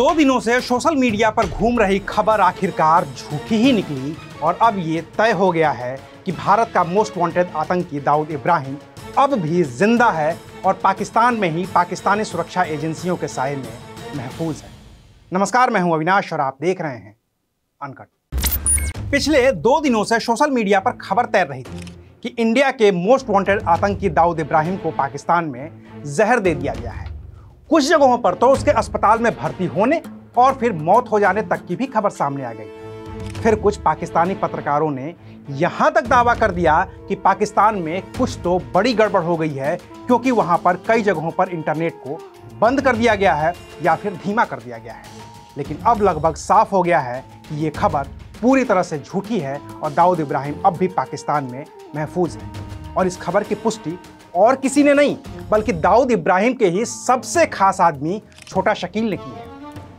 2 दिनों से social media पर घूम रही खबर आखिरकार झूठी ही निकली और अब ये तय हो गया है कि भारत का मोस्ट वांटेड आतंकी दाऊद इब्राहिम अब भी जिंदा है और पाकिस्तान में ही पाकिस्तानी सुरक्षा एजेंसियों के साए में महफूज है। नमस्कार, मैं हूं अविनाश और आप देख रहे हैं अनकट। पिछले 2 दिनों से सोशल मीडिया पर खबर तैर रही थी कि इंडिया के मोस्ट वांटेड आतंकी दाऊद इब्राहिम को पाकिस्तान में जहर दे दिया गया है। कुछ जगहों पर तो उसके अस्पताल में भर्ती होने और फिर मौत हो जाने तक की भी खबर सामने आ गई। फिर कुछ पाकिस्तानी पत्रकारों ने यहां तक दावा कर दिया कि पाकिस्तान में कुछ तो बड़ी गड़बड़ हो गई है, क्योंकि वहां पर कई जगहों पर इंटरनेट को बंद कर दिया गया है या फिर धीमा कर दिया गया है। लेकिन अब लगभग साफ हो गया है कि ये खबर पूरी तरह से झूठी है और दाऊद इब्राहिम अब भी पाकिस्तान में महफूज है। और इस खबर की पुष्टि और किसी ने नहीं बल्कि दाऊद इब्राहिम के ही सबसे खास आदमी छोटा शकील ने की है।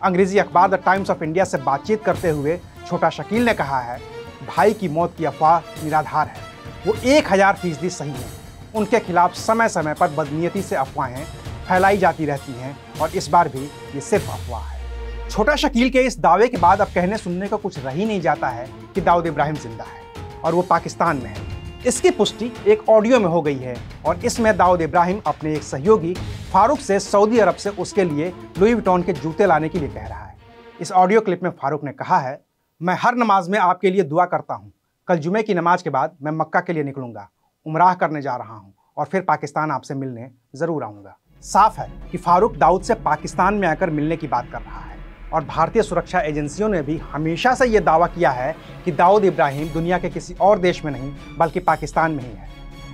अंग्रेजी अखबार द टाइम्स ऑफ इंडिया से बातचीत करते हुए छोटा शकील ने कहा है, भाई की मौत की अफवाह निराधार है, वो 1000% सही है। उनके खिलाफ समय समय पर बदनीयती से अफवाहें फैलाई जाती रहती हैं और इस बार भी ये सिर्फ अफवाह है। छोटा शकील के इस दावे के बाद अब कहने सुनने को कुछ रह ही नहीं जाता है कि दाऊद इब्राहिम जिंदा है और वो पाकिस्तान में है। इसकी पुष्टि एक ऑडियो में हो गई है और इसमें दाऊद इब्राहिम अपने एक सहयोगी फारूक से सऊदी अरब से उसके लिए लुई विटॉन के जूते लाने के लिए कह रहा है। इस ऑडियो क्लिप में फारूक ने कहा है, मैं हर नमाज में आपके लिए दुआ करता हूँ। कल जुमे की नमाज के बाद मैं मक्का के लिए निकलूंगा, उमराह करने जा रहा हूँ और फिर पाकिस्तान आपसे मिलने ज़रूर आऊँगा। साफ है कि फारूक दाऊद से पाकिस्तान में आकर मिलने की बात कर रहा है और भारतीय सुरक्षा एजेंसियों ने भी हमेशा से ये दावा किया है कि दाऊद इब्राहिम दुनिया के किसी और देश में नहीं बल्कि पाकिस्तान में ही है।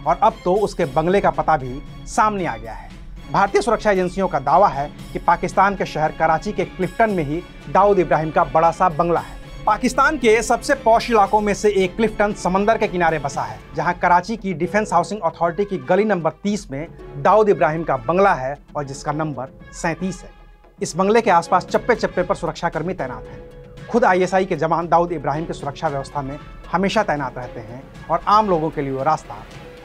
और अब तो उसके बंगले का पता भी सामने आ गया है। भारतीय सुरक्षा एजेंसियों का दावा है कि पाकिस्तान के शहर कराची के क्लिफ्टन में ही दाऊद इब्राहिम का बड़ा सा बंगला है। पाकिस्तान के सबसे पॉश इलाकों में से एक क्लिफ्टन समंदर के किनारे बसा है, जहां कराची की डिफेंस हाउसिंग अथॉरिटी की गली नंबर 30 में दाऊद इब्राहिम का बंगला है और जिसका नंबर 37 है। इस बंगले के आसपास चप्पे चप्पे पर सुरक्षाकर्मी तैनात हैं। खुद ISI के जवान दाऊद इब्राहिम की सुरक्षा व्यवस्था में हमेशा तैनात रहते हैं और आम लोगों के लिए वो रास्ता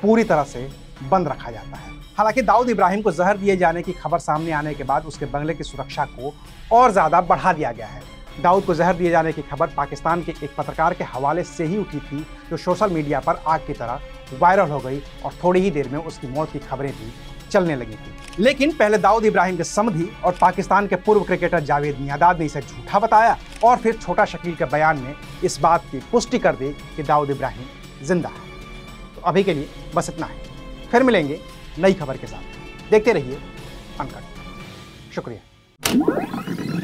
पूरी तरह से बंद रखा जाता है। हालांकि दाऊद इब्राहिम को जहर दिए जाने की खबर सामने आने के बाद उसके बंगले की सुरक्षा को और ज़्यादा बढ़ा दिया गया है। दाऊद को जहर दिए जाने की खबर पाकिस्तान के एक पत्रकार के हवाले से ही उठी थी, जो सोशल मीडिया पर आग की तरह वायरल हो गई और थोड़ी ही देर में उसकी मौत की खबरें भी चलने लगी थी। लेकिन पहले दाऊद इब्राहिम के समधी और पाकिस्तान के पूर्व क्रिकेटर जावेद मियांदाद ने इसे झूठा बताया और फिर छोटा शकील के बयान में इस बात की पुष्टि कर दी कि दाऊद इब्राहिम जिंदा है। तो अभी के लिए बस इतना है, फिर मिलेंगे नई खबर के साथ। देखते रहिए अनकट। शुक्रिया।